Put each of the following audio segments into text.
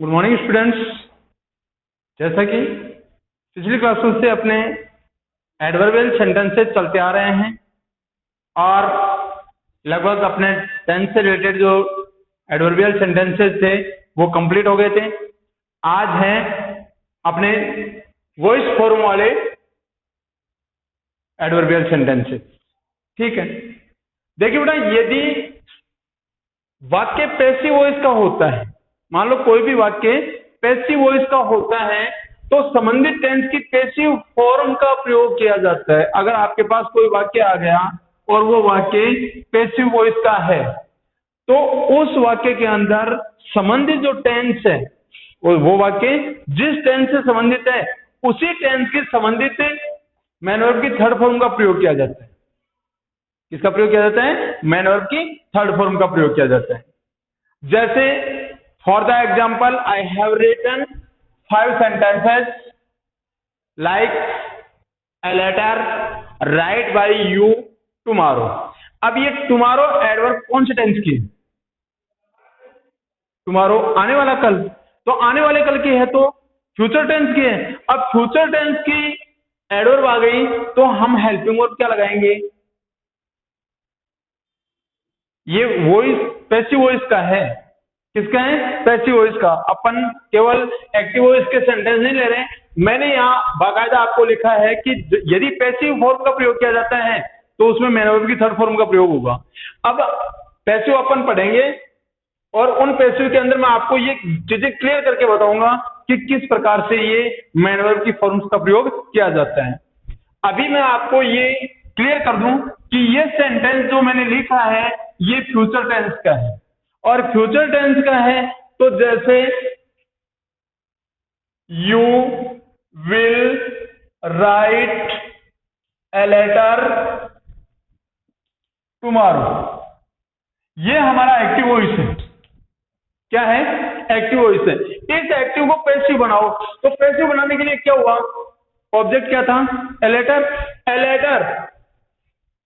Good morning students. जैसा कि पिछली क्लासों से अपने एडवर्बियल सेंटेंसेस चलते आ रहे हैं और लगभग अपने टेंस से रिलेटेड जो एडवर्बियल सेंटेंसेस थे वो कंप्लीट हो गए थे। आज हैं अपने वॉइस फॉर्म वाले एडवर्बियल सेंटेंसेस। ठीक है, देखिए बेटा, यदि वाक्य पैसिव वॉइस का होता है, मान लो कोई भी वाक्य पैसिव वॉइस का होता है तो संबंधित टेंस की पैसिव फॉर्म का प्रयोग किया जाता है। अगर आपके पास कोई वाक्य आ गया और वो वाक्य पैसिव वॉइस का है तो उस वाक्य के अंदर संबंधित जो टेंस है वो वाक्य जिस टेंस से संबंधित है उसी टेंस के संबंधित मैन वर्ब की थर्ड फॉर्म का प्रयोग किया जाता है। किसका प्रयोग किया जाता है? मैन वर्ब की थर्ड फॉर्म का प्रयोग किया जाता है। जैसे for the example, I have written 5 sentences like a letter write by you tomorrow। अब ये टुमारो एडवर्ब कौन से टेंस की है? टुमारो आने वाला कल, तो आने वाले कल की है तो फ्यूचर टेंस की है। अब फ्यूचर टेंस की एडवर्ब आ गई तो हम हेल्पिंग वर्ब क्या लगाएंगे? ये वॉइस पैसिव वॉइस का है। किसका है? पैसिव वॉइस का। अपन केवल एक्टिव वॉइस के सेंटेंस नहीं ले रहे, मैंने यहाँ बाकायदा आपको लिखा है कि यदि पैसिव फॉर्म का प्रयोग किया जाता है तो उसमें मैन वर्ब की थर्ड फॉर्म का प्रयोग होगा। अब पैसिव अपन पढ़ेंगे और उन पैसिव के अंदर मैं आपको ये चीजें क्लियर करके बताऊंगा कि किस प्रकार से ये मैन वर्ब की फॉर्म्स का प्रयोग किया जाता है। अभी मैं आपको ये क्लियर कर दूं कि ये सेंटेंस जो मैंने लिखा है ये फ्यूचर टेंस का है, और फ्यूचर टेंस का है तो जैसे you will write a letter tomorrow, ये हमारा एक्टिव वॉइस है। क्या है? एक्टिव वॉइस है। इस एक्टिव को पैसिव बनाओ, तो पैसिव बनाने के लिए क्या हुआ? ऑब्जेक्ट क्या था? A letter. ए लेटर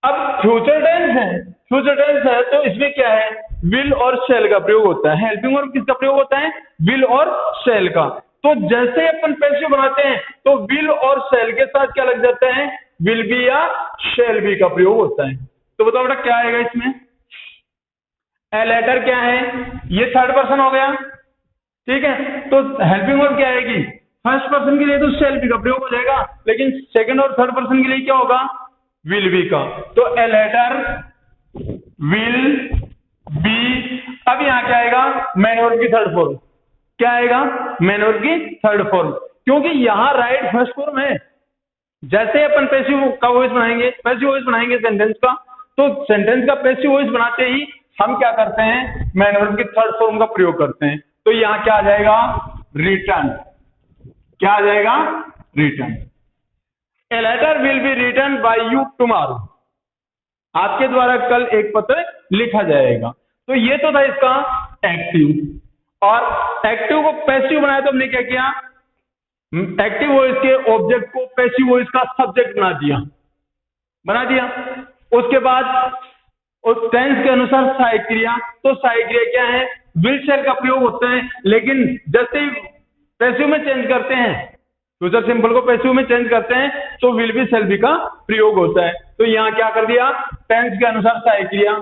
अब फ्यूचर टेंस है, फ्यूचर टेंस है तो इसमें क्या है? विल और शैल का प्रयोग होता है। हेल्पिंग वर्ब किसका प्रयोग होता है? विल और शैल का। तो जैसे अपन पैसिव बनाते हैं तो विल और शैल के साथ क्या लग जाता है? विल बी या शैल बी का प्रयोग होता है। तो बताओ बेटा क्या आएगा इसमें? ए लेटर क्या है? ये थर्ड पर्सन हो गया। ठीक है, तो हेल्पिंग वर्ब क्या आएगी? फर्स्ट पर्सन के लिए तो शैल बी का प्रयोग हो जाएगा, लेकिन सेकंड और थर्ड पर्सन के लिए क्या होगा? विल बी का। तो ए लेटर विल बी। अब यहां क्या आएगा? मैन वर्ब की थर्ड फॉर्म। क्या आएगा? मैन वर्ब की थर्ड फॉर्म, क्योंकि यहां राइट फर्स्ट फॉर्म है। जैसे अपन पैसिव का वॉइस बनाएंगे, पैसिव वॉइस बनाएंगे सेंटेंस का, तो सेंटेंस का पैसिव वॉइस बनाते ही हम क्या करते हैं? मैन वर्ब की थर्ड फॉर्म का प्रयोग करते हैं। तो यहां क्या आ जाएगा? रिटर्न। क्या आ जाएगा? Return. A letter will be written by you tomorrow, आपके द्वारा कल एक पत्र लिखा जाएगा। तो ये तो था इसका एक्टिव, और एक्टिव को पैसिव बनाया तो हमने क्या किया? एक्टिव वॉइस के ऑब्जेक्ट को पैसिव वॉइस का सब्जेक्ट बना दिया। उसके बाद उस टेंस के अनुसार सहायक क्रिया, तो सहायक क्रिया क्या है? विल शैल का प्रयोग होता है, लेकिन जैसे ही पैसिव में चेंज करते हैं, फ्यूचर सिंपल को पैसिव में चेंज करते हैं तो विल बी शैल बी का प्रयोग होता है। तो यहां क्या कर दिया? टेंस के अनुसार सहायक क्रिया।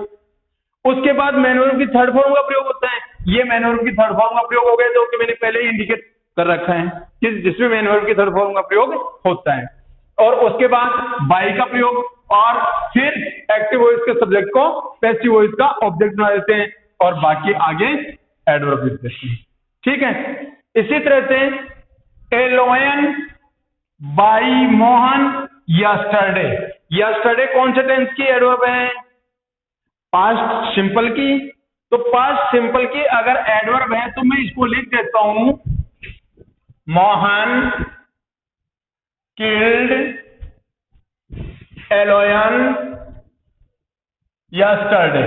उसके बाद मैन वर्ब की थर्ड फॉर्म का प्रयोग होता है। ये मैन वर्ब की थर्ड फॉर्म का प्रयोग हो गया जो कि मैंने पहले ही इंडिकेट कर रखा है कि जिसमें मैन वर्ब की थर्ड फॉर्म का प्रयोग होता है। और उसके बाद बाय का प्रयोग, और फिर एक्टिव वॉइस के सब्जेक्ट को पैसिव वॉइस का ऑब्जेक्ट बना देते हैं, और बाकी आगे एडवर्ब लिख देते हैं। ठीक है, इसी तरह से a lion by Mohan yesterday. Yesterday कौन से टेंस की एडवर्ब है? पास्ट सिंपल की। तो पास्ट सिंपल की अगर एडवर्ब है तो मैं इसको लिख देता हूं, मोहन किल्ड ए लॉयन यस्टरडे।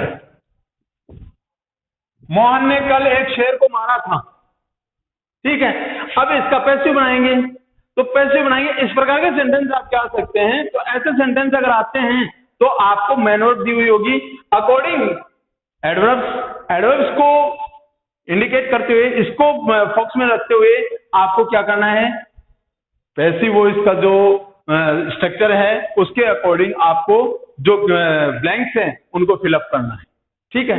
मोहन ने कल एक शेर को मारा था। ठीक है, अब इसका पैसिव बनाएंगे, तो पैसिव बनाएंगे। इस प्रकार के सेंटेंस आप क्या सकते हैं? तो ऐसे सेंटेंस अगर आते हैं तो आपको मैन वर्ब दी हुई होगी अकॉर्डिंग एडवर्ब्स को इंडिकेट करते हुए, इसको फोकस में रखते हुए आपको क्या करना है, पैसिव वॉइस का जो स्ट्रक्चर है उसके अकॉर्डिंग आपको जो ब्लैंक्स हैं उनको फिलअप करना है। ठीक है,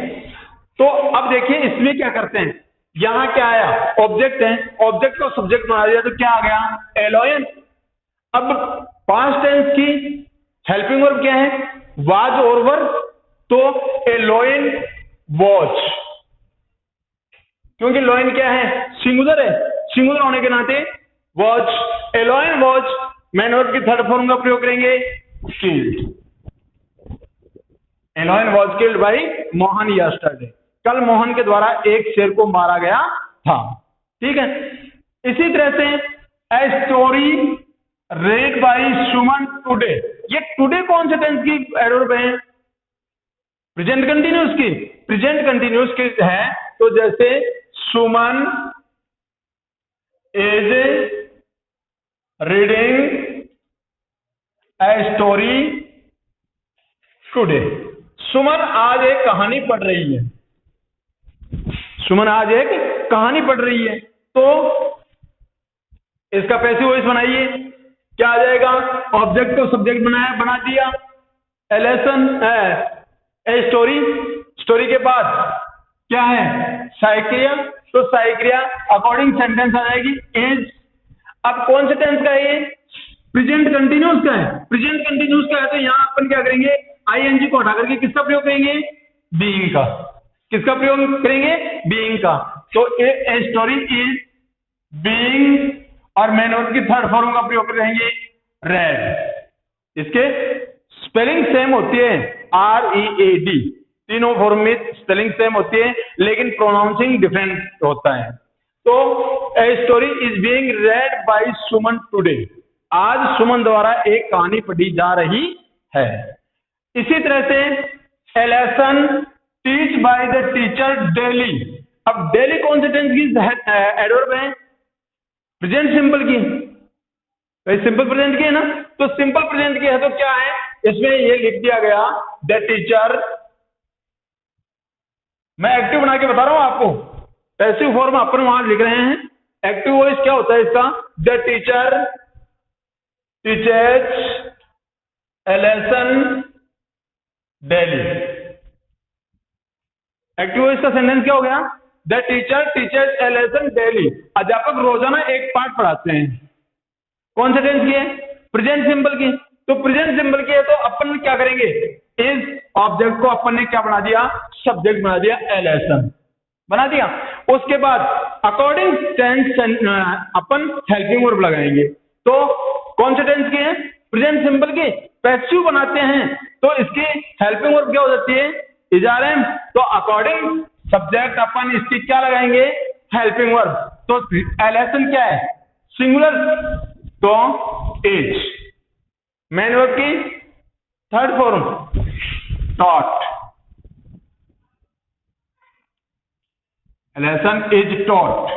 तो अब देखिए इसमें क्या करते हैं, यहां क्या आया, ऑब्जेक्ट है, ऑब्जेक्ट को सब्जेक्ट बना दिया तो क्या आ गया, एलोयन। अब पास्ट टेंस की हेल्पिंग वर्ब क्या है, वाज और वर, तो एलोयन वॉच, क्योंकि लोयन क्या है, सिंगुलर है, सिंगुलर होने के नाते was, a lion was, main verb की थर्ड फॉर्म का प्रयोग करेंगे, killed. A lion was killed by Mohan yesterday, कल मोहन के द्वारा एक शेर को मारा गया था। ठीक है, इसी तरह से a story read by Suman today, ये टुडे कौन से टेंस की एडवर्ब है, प्रेजेंट कंटिन्यूस की, प्रेजेंट कंटिन्यूस की है, तो जैसे Suman is reading a story today, Suman आज एक कहानी पढ़ रही है, सुमन आज एक कहानी पढ़ रही है, तो इसका पैसिव वॉइस बनाइए, क्या आ जाएगा, ऑब्जेक्ट को सब्जेक्ट बना दिया, ए लेसन ए स्टोरी, स्टोरी के बाद क्या है, साइक्रिया, तो साइक्रिया अकॉर्डिंग सेंटेंस आ जाएगी इज। अब कौन से टेंस का है ये, प्रेजेंट कंटिन्यूस का है, प्रेजेंट कंटिन्यूस का है, तो यहां अपन क्या करेंगे, आईएनजी को हटा करके किसका प्रयोग करेंगे, बीइंग का, किसका प्रयोग करेंगे, बीइंग का, तो ए स्टोरी इज बीइंग, और मैन वर्ब की थर्ड फॉर्म का प्रयोग करेंगे रेड। इसके स्पेलिंग सेम होती है, READ, तीनों फॉर्म में स्पेलिंग सेम होती है, लेकिन प्रोनाउंसिंग डिफरेंट होता है। तो a story is being read by Suman today, आज सुमन द्वारा एक कहानी पढ़ी जा रही है। इसी तरह से ए lesson teach by the teacher daily, अब डेली कौन से टेंस की एडवर्ब है, प्रेजेंट सिंपल की, सिंपल प्रेजेंट की है ना, तो सिंपल प्रेजेंट की है तो क्या है, इसमें ये लिख दिया गया द टीचर, मैं एक्टिव बना के बता रहा हूं आपको, पैसिव फॉर्म अपन वहां लिख रहे हैं, एक्टिव वॉइस क्या होता है इसका, the teacher teachers A lesson daily, active voice का सेंटेंस क्या हो गया, the teacher teachers A lesson daily, अध्यापक रोजाना एक पाठ पढ़ाते हैं, कौन से टेंस की है, प्रेजेंट सिंपल की, तो प्रेजेंट सिंपल की है तो अपन क्या करेंगे, इस ऑब्जेक्ट को अपन ने क्या बना दिया, सब्जेक्ट बना दिया, ए लेसन बना दिया, उसके बाद अकॉर्डिंग टेंस अपन हेल्पिंग वर्ब लगाएंगे, तो कौन से टेंस की है, प्रेजेंट सिंपल की, पैसिव बनाते हैं तो इसकी हेल्पिंग वर्ब क्या हो जाती है, इजारम, तो अकॉर्डिंग सब्जेक्ट अपन इसकी क्या लगाएंगे, हेल्पिंग वर्ब, तो ए लेसन क्या है, सिंगुलर, तो इज, मैन वर्ब की third form taught, lesson is taught,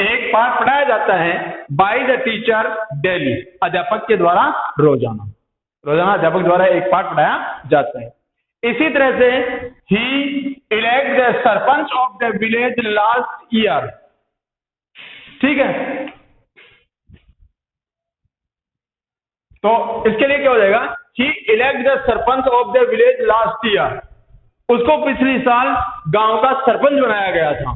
एक पाठ पढ़ाया जाता है बाय द टीचर डेली, अध्यापक के द्वारा रोजाना, रोजाना अध्यापक द्वारा एक पाठ पढ़ाया जाता है। इसी तरह से he elect the sarpanch of the village last year, ठीक है, तो इसके लिए क्या हो जाएगा, he elect the sarpanch of the village last year, उसको पिछले साल गांव का सरपंच बनाया गया था,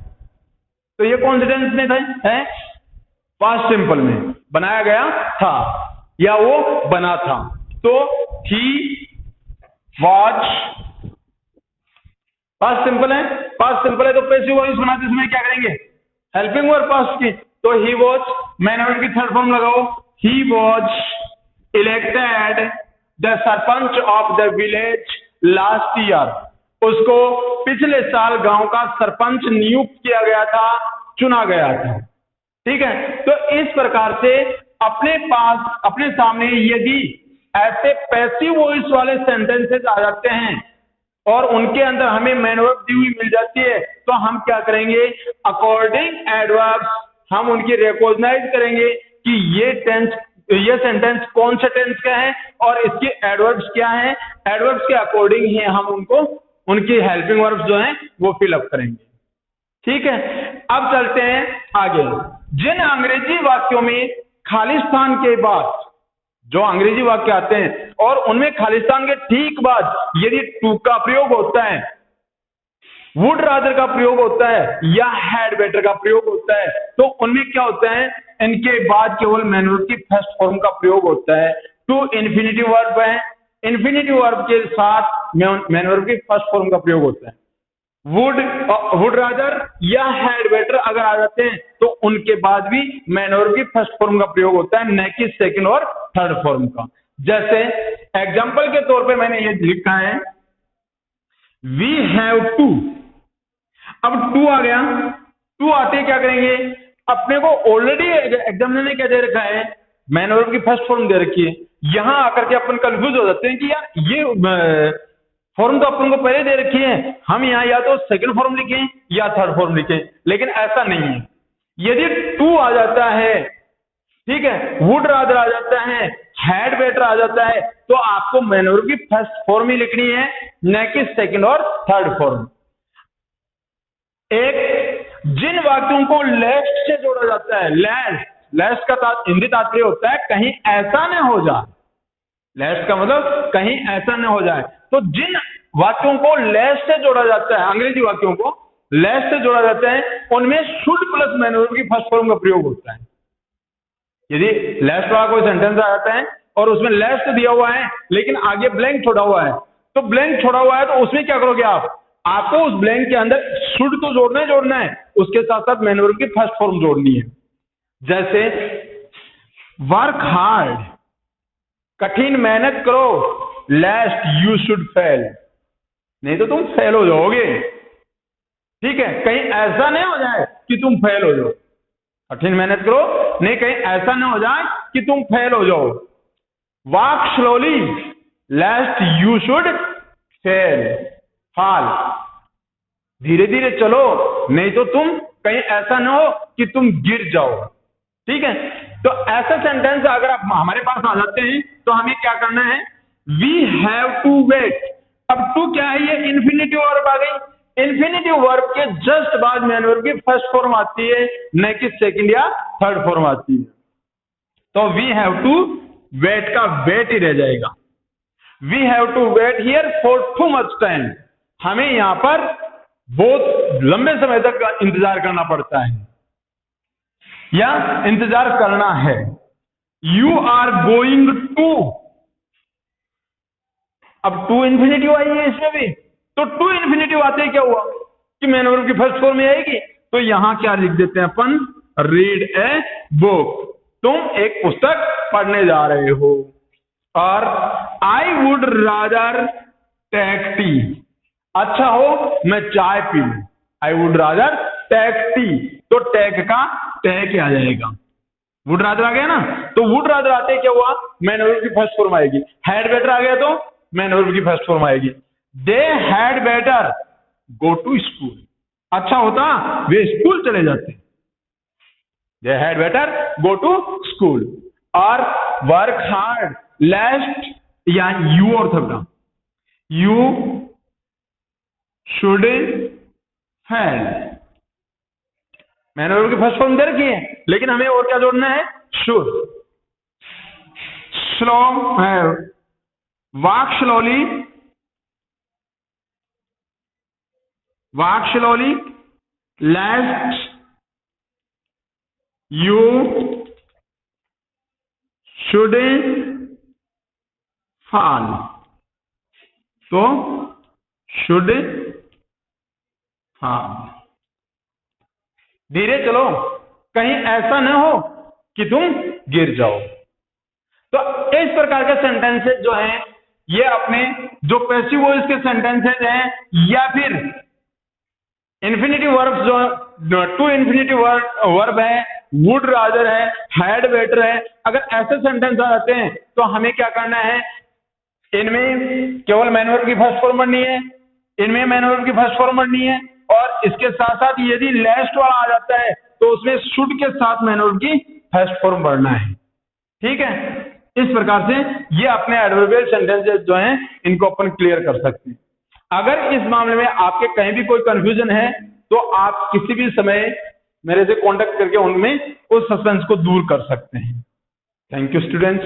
तो ये कौन से टेंस में है, पास्ट सिंपल में बनाया गया था या वो बना था, तो ही वॉच, पास्ट सिंपल है, पास्ट सिंपल है तो पैसिव वॉइस बनाते इसमें क्या करेंगे, हेल्पिंग वर्ब पास्ट की, तो ही वॉच, मैन वर्ब की थर्ड फॉर्म लगाओ, he was elected the sarpanch of the village last year, उसको पिछले साल गांव का सरपंच नियुक्त किया गया था, चुना गया था, ठीक है। तो इस प्रकार से अपने पास, अपने सामने यदि ऐसे पैसिव वॉइस वाले सेंटेंसेस आ जाते हैं और उनके अंदर हमें मैन वर्ब दी हुई मिल जाती है, तो हम क्या करेंगे, अकॉर्डिंग एडवर्ब्स हम उनकी रिकॉग्नाइज करेंगे कि ये सेंटेंस कौन से टेंस का है और इसके एडवर्ब्स क्या हैं, एडवर्ब्स के अकॉर्डिंग ही हम उनको उनकी हेल्पिंग वर्ब्स जो हैं वो फिलअप करेंगे। ठीक है, अब चलते हैं आगे। जिन अंग्रेजी वाक्यों में खालिस्तान के बाद, जो अंग्रेजी वाक्य आते हैं और उनमें खालिस्तान के ठीक बाद यदि टू का प्रयोग होता है, वुड रादर का प्रयोग होता है या हैड बेटर का प्रयोग होता है, तो उनमें क्या होता है, इनके बाद केवल मैन वर्ब की फर्स्ट फॉर्म का प्रयोग होता है। टू इन्फिनिटिव वर्ब है, इन्फिनिटिव वर्ब के साथ मैन वर्ब की फर्स्ट फॉर्म का प्रयोग होता है। वुड रादर या हैड बेटर अगर आ जाते हैं तो उनके बाद भी मैन वर्ब की फर्स्ट फॉर्म का प्रयोग होता है, न कि सेकंड और थर्ड फॉर्म का। जैसे एग्जांपल के तौर पे मैंने ये लिखा है, वी हैव टू। अब टू आ गया, टू आते क्या करेंगे, अपने को ऑलरेडी एग्जामिनर ने क्या दे रखा है, मैन वर्ब की फर्स्ट फॉर्म दे रखी है। यहां आकर के अपन कंफ्यूज हो जाते हैं कि यार ये फॉर्म तो अपन को पहले दे रखी है, हम यहाँ या तो सेकंड फॉर्म लिखें या थर्ड फॉर्म लिखें, लेकिन ऐसा नहीं है। यदि टू आ जाता है, ठीक है, वुड रादर आ जाता है, हैड बेटर आ जाता है, तो आपको मैन वर्ब की फर्स्ट फॉर्म ही लिखनी है, न कि सेकंड और थर्ड फॉर्म। एक, जिन वाक्यों को लेस्ट से जोड़ा जाता है, लेस्ट का हिंदी तात्पर्य होता है कहीं ऐसा न हो जाए, लेस्ट का मतलब कहीं ऐसा न हो जाए। तो जिन वाक्यों को लेस्ट से जोड़ा जाता है, अंग्रेजी वाक्यों को लेस्ट से जोड़ा जाता है, उनमें शुड प्लस मैन वर्ब की फर्स्ट फॉर्म का प्रयोग होता है। यदि लेस्ट वाला कोई सेंटेंस आ जाता है और उसमें लेस्ट दिया हुआ है लेकिन आगे ब्लैंक छोड़ा हुआ है, तो ब्लैंक छोड़ा हुआ है तो उसमें क्या करोगे आप, आपको उस ब्लैंक के अंदर शुड तो जोड़ना है, उसके साथ साथ मैन वर्ब की फर्स्ट फॉर्म जोड़नी है। जैसे वर्क हार्ड, कठिन मेहनत करो, लेस्ट यू शुड फेल, नहीं तो तुम फेल हो जाओगे। ठीक है, कहीं ऐसा नहीं हो जाए कि तुम फेल हो जाओ, कठिन मेहनत करो, नहीं कहीं ऐसा नहीं हो जाए कि तुम फेल हो जाओ। Walk slowly, लेस्ट you should fall, धीरे धीरे चलो, नहीं तो तुम कहीं ऐसा ना हो कि तुम गिर जाओ। ठीक है, तो ऐसा सेंटेंस अगर आप हमारे पास आ जाते हैं तो हमें क्या करना है, वी हैव टू वेट। अब टू क्या है, ये इन्फिनिटिव वर्ब आ गई, इन्फिनिटिव वर्ब के जस्ट बाद मैन वर्ब की फर्स्ट फॉर्म आती है, न कि सेकंड या थर्ड फॉर्म आती है। तो वी हैव टू वेट का वेट ही रह जाएगा। We have to wait here for too much time, हमें यहां पर बहुत लंबे समय तक इंतजार करना पड़ता है या इंतजार करना है। यू आर गोइंग टू, अब टू इन्फिनिटिव आई है इसमें भी, तो टू इन्फिनिटिव आते ही क्या हुआ कि मैन वर्ब की फर्स्ट फॉर्म में आएगी, तो यहां क्या लिख देते हैं अपन, रीड ए बुक, तुम एक पुस्तक पढ़ने जा रहे हो। और I would rather take tea, अच्छा हो मैं चाय पी लूं, I would rather take tea, तो टेक का टेक आ जाएगा, वुड रादर आ गया ना, तो वुड रादर आते क्या हुआ, मैन वर्ब की फर्स्ट फॉर्म आएगी। हैड बेटर आ गया तो मैन वर्ब की फर्स्ट फॉर्म आएगी। They had better go to school, अच्छा होता वे स्कूल चले जाते, they had better go to school. और वर्क हार्ड, लेस्ट या यू और थर्ड, यू शुड फेल, मैंने वर्ब की फर्स्ट फॉर्म दे रखी है लेकिन हमें और क्या जोड़ना है, शुड। स्लो है, walk slowly, walk slowly, लेस्ट you should fall, तो शुड फॉल, धीरे चलो कहीं ऐसा न हो कि तुम गिर जाओ। तो इस प्रकार के सेंटेंसेस जो हैं ये अपने जो पैसिव वॉइस के सेंटेंसेस हैं या फिर इन्फिनिटिव वर्ब्स जो टू इन्फिनिटिव वर्ब है, वुड रादर है, हैड बेटर है, अगर ऐसे सेंटेंस आ जाते हैं तो हमें क्या करना है, इनमें केवल मैन वर्ब की फर्स्ट फॉर्म बननी है, इनमें मैन वर्ब की फर्स्ट फॉर्म बननी है, और इसके साथ साथ यदि लेस्ट वाला आ जाता है तो उसमें शुड के साथ मैन वर्ब की फर्स्ट फॉर्म बढ़ना है। ठीक है, इस प्रकार से ये अपने एडवर्बियल सेंटेंसेस जो हैं इनको अपन क्लियर कर सकते हैं। अगर इस मामले में आपके कहीं भी कोई कंफ्यूजन है तो आप किसी भी समय मेरे से कांटेक्ट करके उनमें उस सस्पेंस को दूर कर सकते हैं। Thank you students.